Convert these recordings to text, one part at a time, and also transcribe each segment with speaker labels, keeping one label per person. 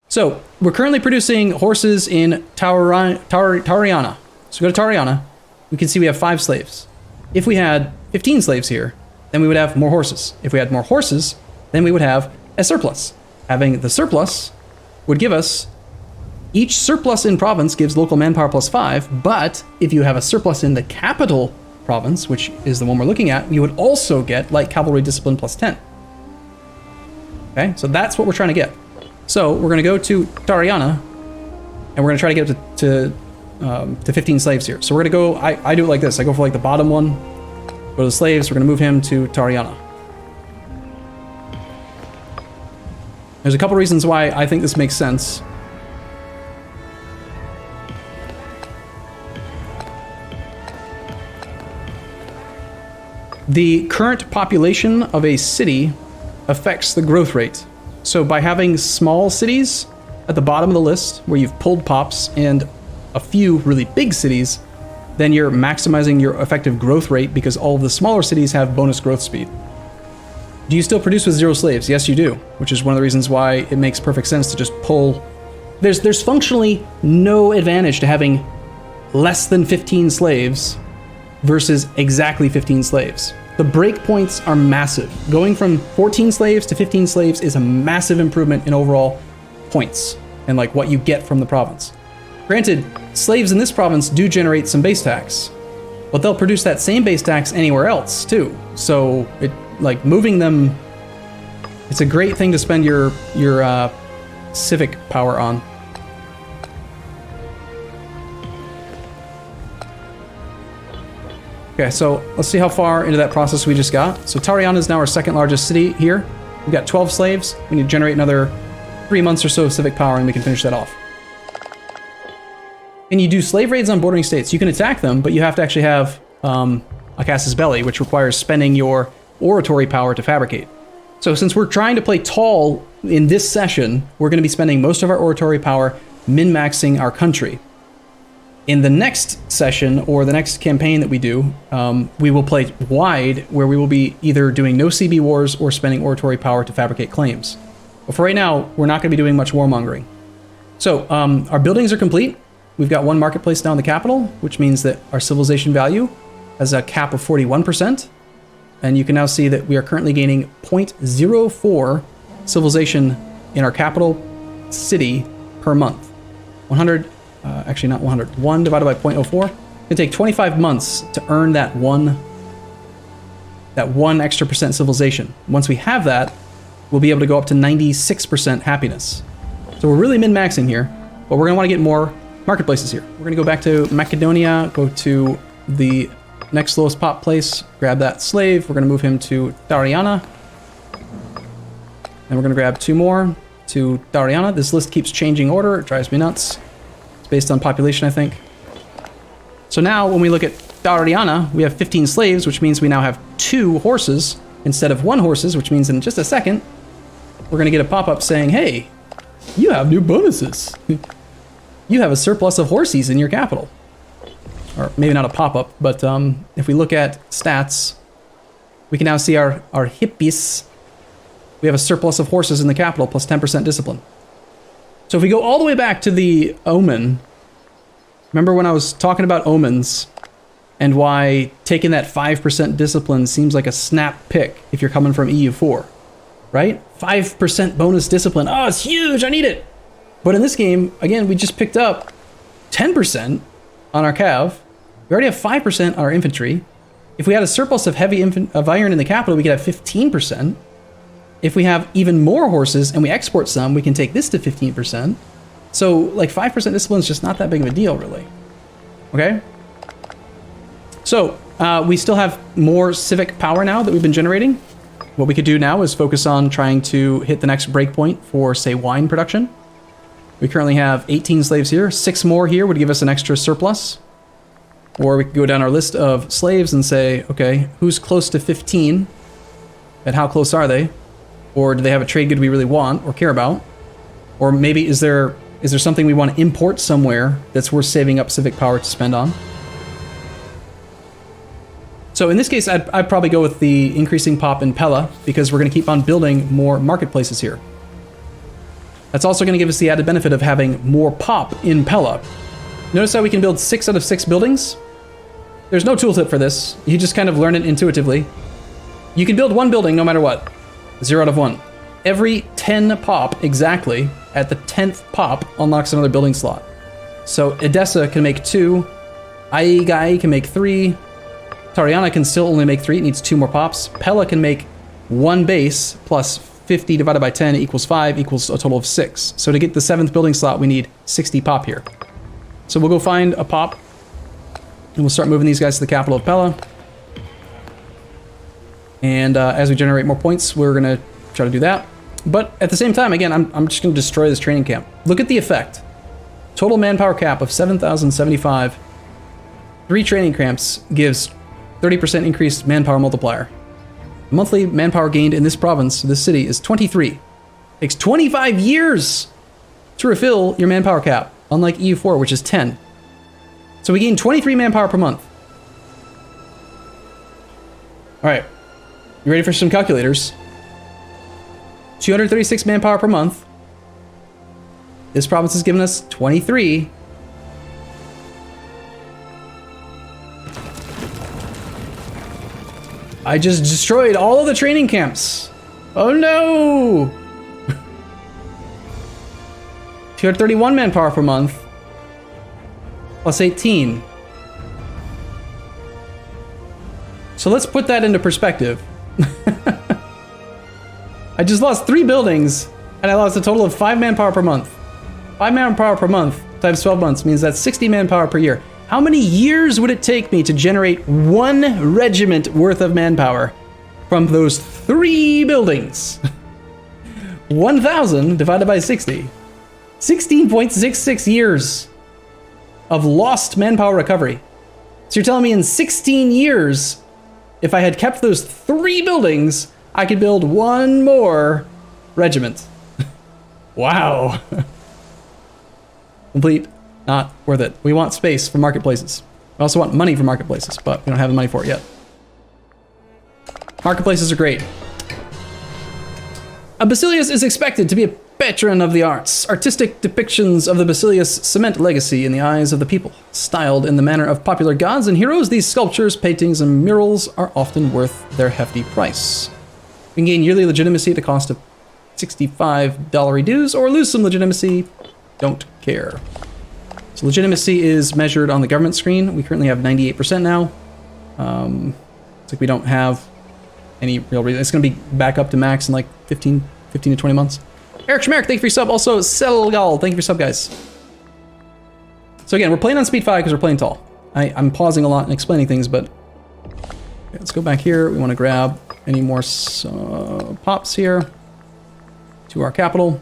Speaker 1: So we're currently producing horses in Tariana. So go to Tariana. We can see we have 5 slaves. If we had 15 slaves here, then we would have more horses. If we had more horses, then we would have a surplus. Having the surplus would give us, each surplus in province gives local manpower plus 5, but if you have a surplus in the capital province, which is the one we're looking at, you would also get light cavalry discipline plus 10. Okay, so that's what we're trying to get. So we're going to go to Tariana, and we're going to try to get up to 15 slaves here. So we're going to go, I do it like this. I go for like the bottom one, go to the slaves, we're going to move him to Tariana. There's a couple reasons why I think this makes sense. The current population of a city affects the growth rate. So by having small cities at the bottom of the list, where you've pulled pops, and a few really big cities, then you're maximizing your effective growth rate because all of the smaller cities have bonus growth speed. Do you still produce with 0 slaves? Yes, you do, which is one of the reasons why it makes perfect sense to just pull. There's functionally no advantage to having less than 15 slaves versus exactly 15 slaves. The breakpoints are massive. Going from 14 slaves to 15 slaves is a massive improvement in overall points and like what you get from the province. Granted, slaves in this province do generate some base tax, but they'll produce that same base tax anywhere else too. So it, like, moving them, it's a great thing to spend your civic power on. Okay, so let's see how far into that process we just got. So Tariana is now our 2nd largest city here. We've got 12 slaves. We need to generate another 3 months or so of civic power, and we can finish that off. And you do slave raids on bordering states. You can attack them, but you have to actually have a casus belli, which requires spending your oratory power to fabricate. So since we're trying to play tall in this session, we're going to be spending most of our oratory power min-maxing our country. In the next session, or the next campaign that we do, we will play wide, where we will be either doing no CB wars or spending oratory power to fabricate claims. But for right now, we're not going to be doing much warmongering. So our buildings are complete. We've got 1 marketplace now in the capital, which means that our civilization value has a cap of 41%. And you can now see that we are currently gaining 0.04 civilization in our capital city per month. 100... actually not 100, 1 divided by 0.04. It'll take 25 months to earn that one extra percent civilization. Once we have that, we'll be able to go up to 96% happiness. So we're really min-maxing here, but we're going to want to get more marketplaces here. We're going to go back to Macedonia, go to the next lowest pop place, grab that slave. We're going to move him to Tariana. And we're going to grab 2 more to Tariana. This list keeps changing order. It drives me nuts. Based on population, I think. So now when we look at Tariana, we have 15 slaves, which means we now have 2 horses instead of 1 horses, which means in just a second, we're going to get a pop-up saying, hey, you have new bonuses. You have a surplus of horses in your capital. Or maybe not a pop-up, but if we look at stats, we can now see our hippies. We have a surplus of horses in the capital plus 10% discipline. So if we go all the way back to the omen, remember when I was talking about omens and why taking that 5% discipline seems like a snap pick if you're coming from EU4, right? 5% bonus discipline. Oh, it's huge. I need it. But in this game, again, we just picked up 10% on our cav. We already have 5% on our infantry. If we had a surplus of of iron in the capital, we could have 15%. If we have even more horses and we export some, we can take this to 15%. So like 5% discipline is just not that big of a deal, really. Okay? So we still have more civic power now that we've been generating. What we could do now is focus on trying to hit the next breakpoint for, say, wine production. We currently have 18 slaves here. 6 more here would give us an extra surplus. Or we could go down our list of slaves and say, okay, who's close to 15? And how close are they? Or do they have a trade good we really want or care about? Or maybe is there something we want to import somewhere that's worth saving up civic power to spend on? So in this case, I'd probably go with the increasing pop in Pella, because we're going to keep on building more marketplaces here. That's also going to give us the added benefit of having more pop in Pella. Notice how we can build 6 out of 6 buildings? There's no tooltip for this. You just kind of learn it intuitively. You can build 1 building no matter what. 0 out of 1. Every 10 pop exactly, at the 10th pop, unlocks another building slot. So Edessa can make 2. Aigai can make 3. Tariana can still only make 3. It needs 2 more pops. Pella can make 1 base plus 50 divided by 10 equals 5 equals a total of 6. So to get the 7th building slot, we need 60 pop here. So we'll go find a pop, and we'll start moving these guys to the capital of Pella. And as we generate more points, we're going to try to do that. But at the same time, again, I'm just going to destroy this training camp. Look at the effect. Total manpower cap of 7,075. 3 training camps gives 30% increased manpower multiplier. Monthly manpower gained in this province, this city, is 23. Takes 25 years to refill your manpower cap, unlike EU4, which is 10. So we gain 23 manpower per month. All right, you ready for some calculators? 236 manpower per month. This province has given us 23. I just destroyed all of the training camps. Oh no! 231 manpower per month. Plus 18. So let's put that into perspective. I just lost 3 buildings, and I lost a total of 5 manpower per month. 5 manpower per month times 12 months means that's 60 manpower per year. How many years would it take me to generate 1 regiment worth of manpower from those 3 buildings? 1,000 divided by 60. 16.66 years of lost manpower recovery. So you're telling me in 16 years, if I had kept those 3 buildings, I could build 1 more regiment. Wow. Complete. Not worth it. We want space for marketplaces. We also want money for marketplaces, but we don't have the money for it yet. Marketplaces are great. A Basilius is expected to be a patron of the arts. Artistic depictions of the Basilius cement legacy in the eyes of the people. Styled in the manner of popular gods and heroes, these sculptures, paintings, and murals are often worth their hefty price. You can gain yearly legitimacy at the cost of $65 dues, or lose some legitimacy. Don't care. So legitimacy is measured on the government screen. We currently have 98% now. It's like we don't have any real reason. It's going to be back up to max in like 15 to 20 months. Eric Schmerich, thank you for your sub. Also, Selgal, thank you for your sub, guys. So again, we're playing on speed 5 because we're playing tall. I'm pausing a lot and explaining things, but okay, let's go back here. We want to grab any more pops here to our capital.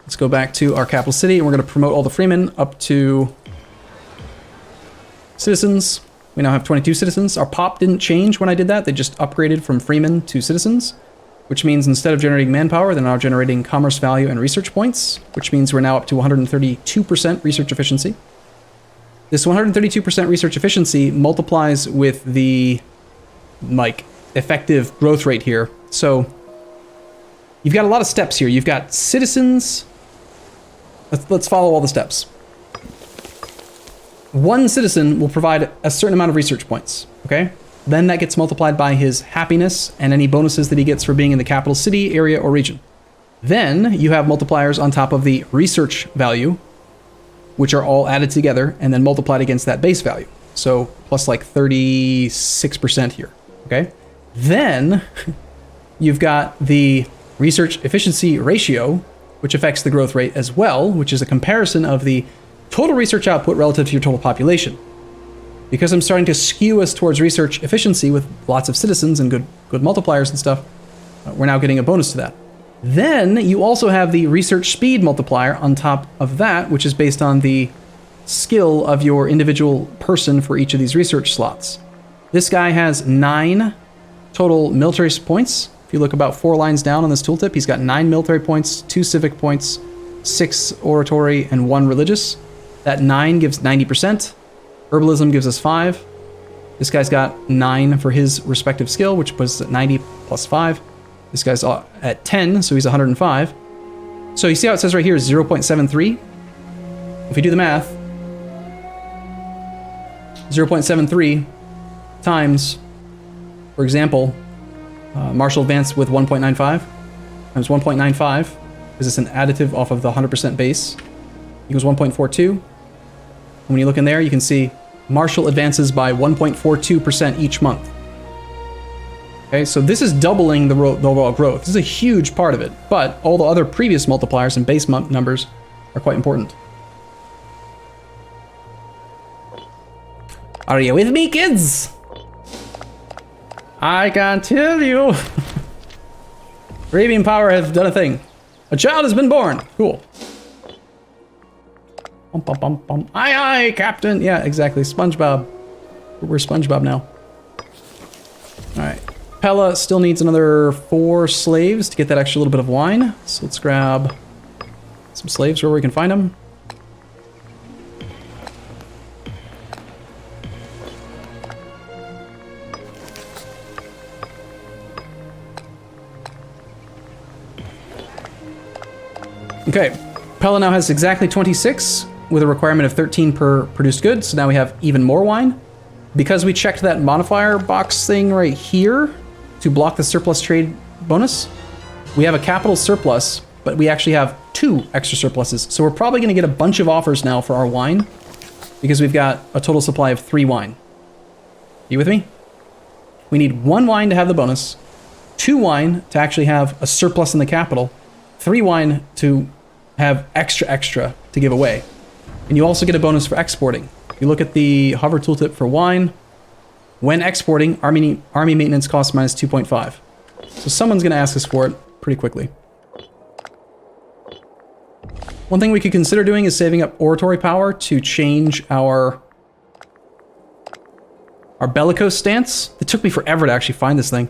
Speaker 1: Let's go back to our capital city, and we're going to promote all the freemen up to citizens. We now have 22 citizens. Our pop didn't change when I did that. They just upgraded from freemen to citizens, which means instead of generating manpower, they're now generating commerce value and research points, which means we're now up to 132% research efficiency. This 132% research efficiency multiplies with the effective growth rate here. So you've got a lot of steps here. You've got citizens. Let's follow all the steps. 1 citizen will provide a certain amount of research points, okay? Then that gets multiplied by his happiness and any bonuses that he gets for being in the capital city, area, or region. Then you have multipliers on top of the research value, which are all added together and then multiplied against that base value. So plus like 36% here, okay? Then you've got the research efficiency ratio, which affects the growth rate as well, which is a comparison of the total research output relative to your total population. Because I'm starting to skew us towards research efficiency with lots of citizens and good multipliers and stuff, we're now getting a bonus to that. Then you also have the research speed multiplier on top of that, which is based on the skill of your individual person for each of these research slots. This guy has 9 total military points. If you look about 4 lines down on this tooltip, he's got 9 military points, 2 civic points, 6 oratory, and 1 religious. That 9 gives 90%. Herbalism gives us 5. This guy's got 9 for his respective skill, which puts us at 90 plus 5. This guy's at 10, so he's 105. So you see how it says right here 0.73? If we do the math, 0.73 times, for example, martial advance with 1.95 times 1.95, because it's an additive off of the 100% base, equals 1.42. And when you look in there, you can see martial advances by 1.42% each month. Okay, so this is doubling the overall growth. This is a huge part of it, but all the other previous multipliers and base numbers are quite important. Are you with me, kids? I can tell you. Arabian power has done a thing. A child has been born. Cool. Bum, bum, bum, bum. Aye, aye, Captain. Yeah, exactly. SpongeBob. We're SpongeBob now. All right. Pella still needs another 4 slaves to get that extra little bit of wine. So let's grab some slaves where we can find them. Okay, Pella now has exactly 26 with a requirement of 13 per produced good. So now we have even more wine. Because we checked that modifier box thing right here to block the surplus trade bonus, we have a capital surplus, but we actually have 2 extra surpluses. So we're probably going to get a bunch of offers now for our wine because we've got a total supply of 3 wine. You with me? We need 1 wine to have the bonus, 2 wine to actually have a surplus in the capital, 3 wine to have extra to give away. And you also get a bonus for exporting. If you look at the hover tooltip for wine, when exporting, army maintenance costs minus 2.5. So someone's going to ask us for it pretty quickly. One thing we could consider doing is saving up oratory power to change our bellicose stance. It took me forever to actually find this thing.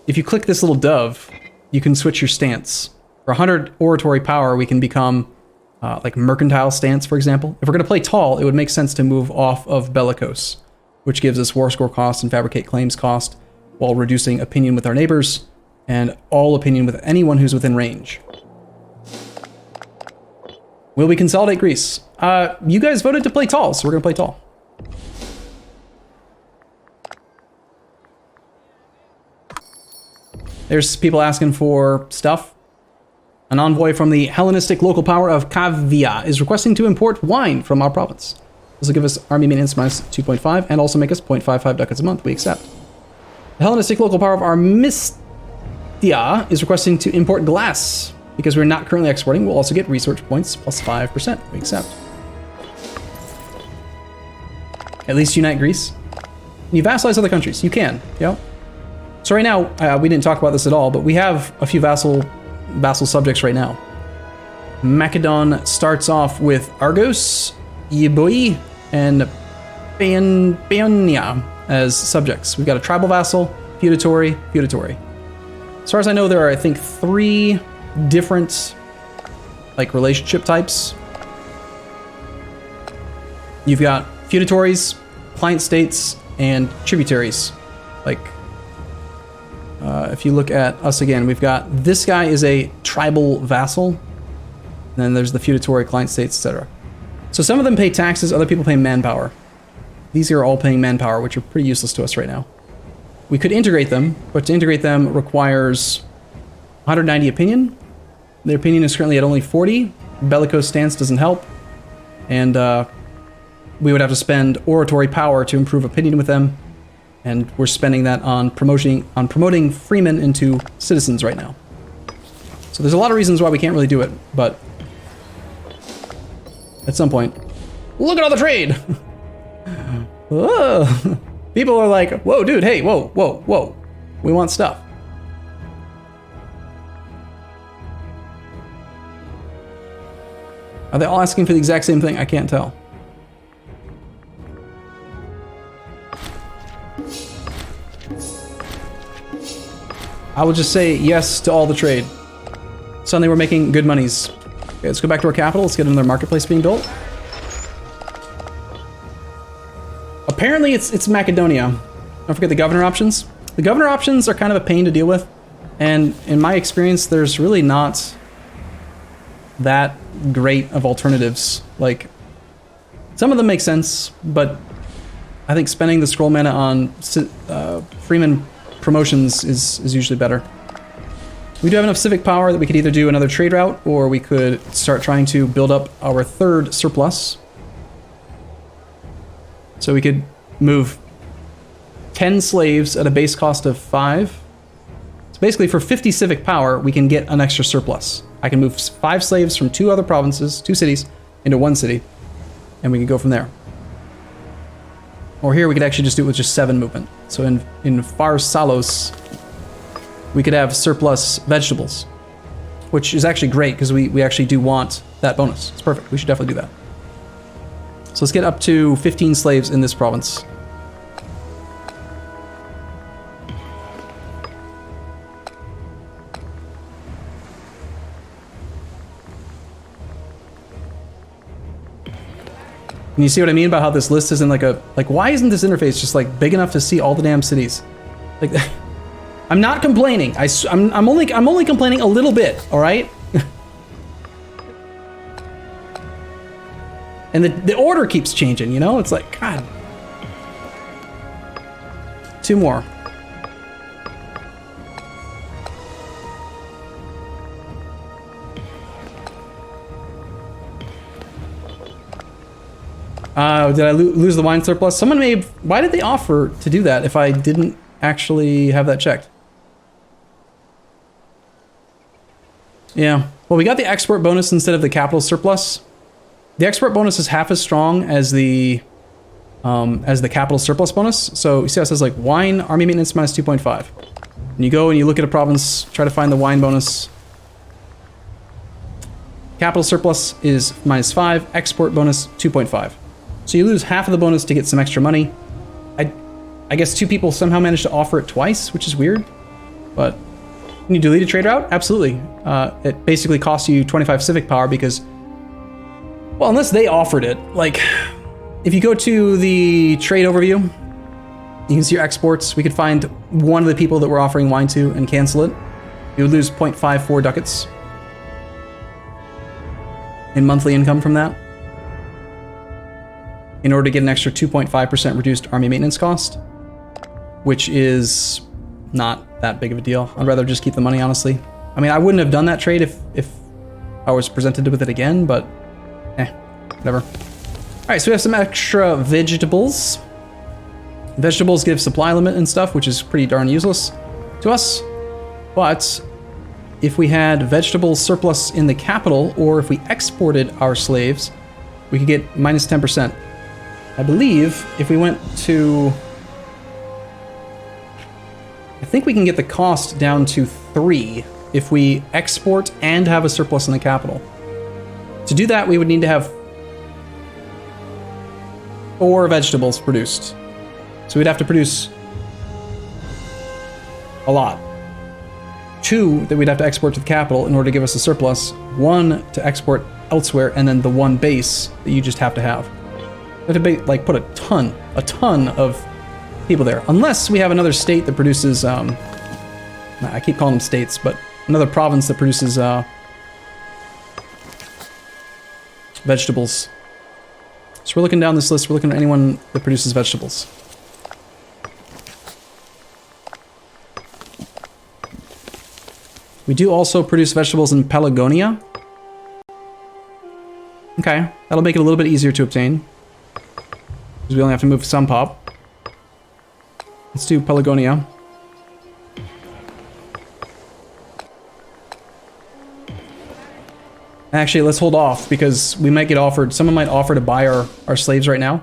Speaker 1: If you click this little dove, you can switch your stance. For 100 oratory power, we can become like mercantile stance, for example. If we're going to play tall, it would make sense to move off of bellicose, which gives us war score cost and fabricate claims cost while reducing opinion with our neighbors and all opinion with anyone who's within range. Will we consolidate Greece? You guys voted to play tall, so we're going to play tall. There's people asking for stuff. An envoy from the Hellenistic local power of Kavia is requesting to import wine from our province. This will give us army maintenance minus 2.5 and also make us 0.55 ducats a month. We accept. The Hellenistic local power of Armistia is requesting to import glass. Because we're not currently exporting, we'll also get research points plus 5%. We accept. At least unite Greece. You vassalize other countries. You can. Yeah. So right now, we didn't talk about this at all, but we have a few vassal subjects right now. Macedon starts off with Argos, Yeboi, and Paeonia as subjects. We've got a tribal vassal, feudatory. As far as I know, there are, I think, 3 different like relationship types. You've got feudatories, client states, and tributaries. Like, if you look at us again, we've got this guy is a tribal vassal, and then there's the feudatory, client states, etc. So some of them pay taxes, other people pay manpower. These here are all paying manpower, which are pretty useless to us right now. We could integrate them, but to integrate them requires 190 opinion. Their opinion is currently at only 40. Bellicose stance doesn't help. And we would have to spend oratory power to improve opinion with them. And we're spending that on promoting freemen into citizens right now. So there's a lot of reasons why we can't really do it, but at some point, look at all the trade! Whoa. People are like, whoa, dude, hey, whoa. We want stuff. Are they all asking for the exact same thing? I can't tell. I will just say yes to all the trade. Suddenly we're making good monies. Okay, let's go back to our capital. Let's get another marketplace being built. A Apparently it's Macedonia. Don't forget the governor options. The governor options are kind of a pain to deal with. And in my experience, there's really not that great of alternatives. Like, some of them make sense, but I think spending the scroll mana on Freeman promotions is usually better. We do have enough civic power that we could either do another trade route, or we could start trying to build up our third surplus. So we could move 10 slaves at a base cost of 5. So basically for 50 civic power, we can get an extra surplus. I can move 5 slaves from 2 other provinces, 2 cities, into 1 city, and we can go from there. Or here we could actually just do it with just 7 movement. So in Pharsalos, we could have surplus vegetables, which is actually great because we actually do want that bonus. It's perfect. We should definitely do that. So let's get up to 15 slaves in this province. And you see what I mean about how this list isn't like why isn't this interface just like big enough to see all the damn cities? Like, I'm not complaining. I'm only complaining a little bit, all right? And the order keeps changing, you know? It's like, God. 2 more. Did I lose the wine surplus? Someone may have... Why did they offer to do that if I didn't actually have that checked? Yeah. Well, we got the export bonus instead of the capital surplus. The export bonus is half as strong as the capital surplus bonus. So you see how it says like wine, army maintenance minus 2.5. And you go and you look at a province, try to find the wine bonus. Capital surplus is minus 5, export bonus 2.5. So you lose half of the bonus to get some extra money. I guess 2 people somehow managed to offer it twice, which is weird. But can you delete a trade route? Absolutely. It basically costs you 25 civic power because, well, unless they offered it. Like, if you go to the trade overview, you can see your exports. We could find one of the people that we're offering wine to and cancel it. You would lose 0.54 ducats in monthly income from that, in order to get an extra 2.5% reduced army maintenance cost, which is not that big of a deal. I'd rather just keep the money, honestly. I mean, I wouldn't have done that trade if I was presented with it again, but whatever. All right, so we have some extra vegetables. Vegetables give supply limit and stuff, which is pretty darn useless to us. But if we had vegetable surplus in the capital, or if we exported our slaves, we could get minus 10%. I believe if we went to... I think we can get the cost down to 3 if we export and have a surplus in the capital. To do that, we would need to have 4 vegetables produced. So we'd have to produce a lot. 2 that we'd have to export to the capital in order to give us a surplus, 1 to export elsewhere, and then the 1 base that you just have to have. We have to like put a ton of people there. Unless we have another state that produces, I keep calling them states, but another province that produces vegetables. So we're looking down this list, we're looking at anyone that produces vegetables. We do also produce vegetables in Pelagonia. Okay, that'll make it a little bit easier to obtain, because we only have to move some pop. Let's do Pelagonia. Actually, let's hold off, because we might get offered, someone might offer to buy our slaves right now.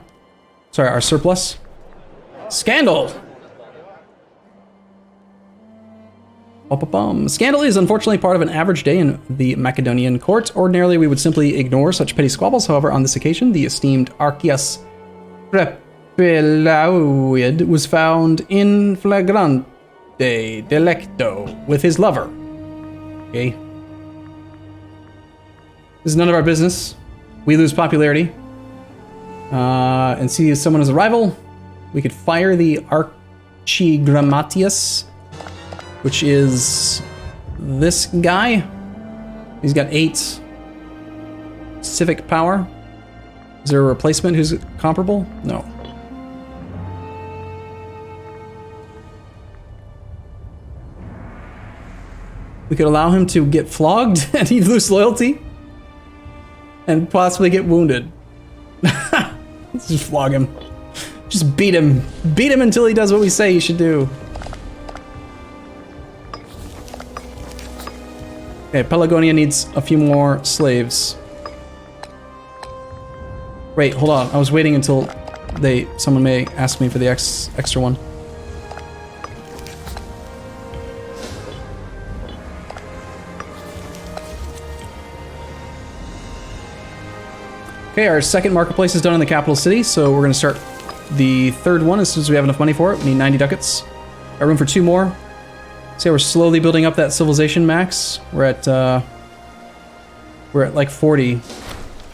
Speaker 1: Sorry, our surplus. Scandal! Scandal is unfortunately part of an average day in the Macedonian court. Ordinarily, we would simply ignore such petty squabbles. However, on this occasion, the esteemed Archias Prepelauid was found in flagrante delicto with his lover. Okay. This is none of our business. We lose popularity. And see someone as a rival. We could fire the Archigrammatius, which is this guy. He's got 8 civic power. Is there a replacement who's comparable? No. We could allow him to get flogged and he'd lose loyalty and possibly get wounded. Let's just flog him. Just beat him. Beat him until he does what we say he should do. Okay, Pelagonia needs a few more slaves. Wait, hold on. I was waiting until someone may ask me for the extra one. Okay, our second marketplace is done in the capital city, so we're going to start the third one as soon as we have enough money for it. We need 90 ducats. Got room for 2 more. See how we're slowly building up that civilization max? We're at like 40.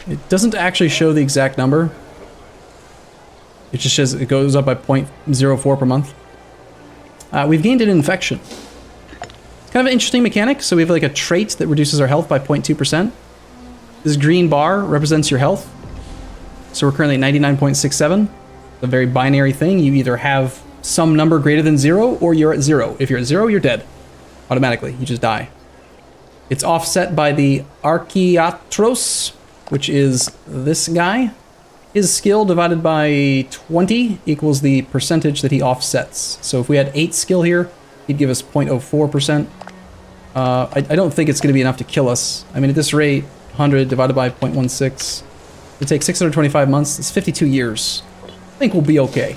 Speaker 1: It doesn't actually show the exact number. It just says it goes up by 0.04 per month. We've gained an infection. It's kind of an interesting mechanic. So we have like a trait that reduces our health by 0.2%. This green bar represents your health. So we're currently at 99.67. It's a very binary thing. You either have some number greater than 0 or you're at 0. If you're at 0, you're dead. Automatically, you just die. It's offset by the Archiatros, which is this guy. His skill divided by 20 equals the percentage that he offsets. So if we had 8 skill here, he'd give us 0.04%. I don't think it's going to be enough to kill us. I mean, at this rate, 100 divided by 0.16. It takes 625 months. It's 52 years. I think we'll be okay.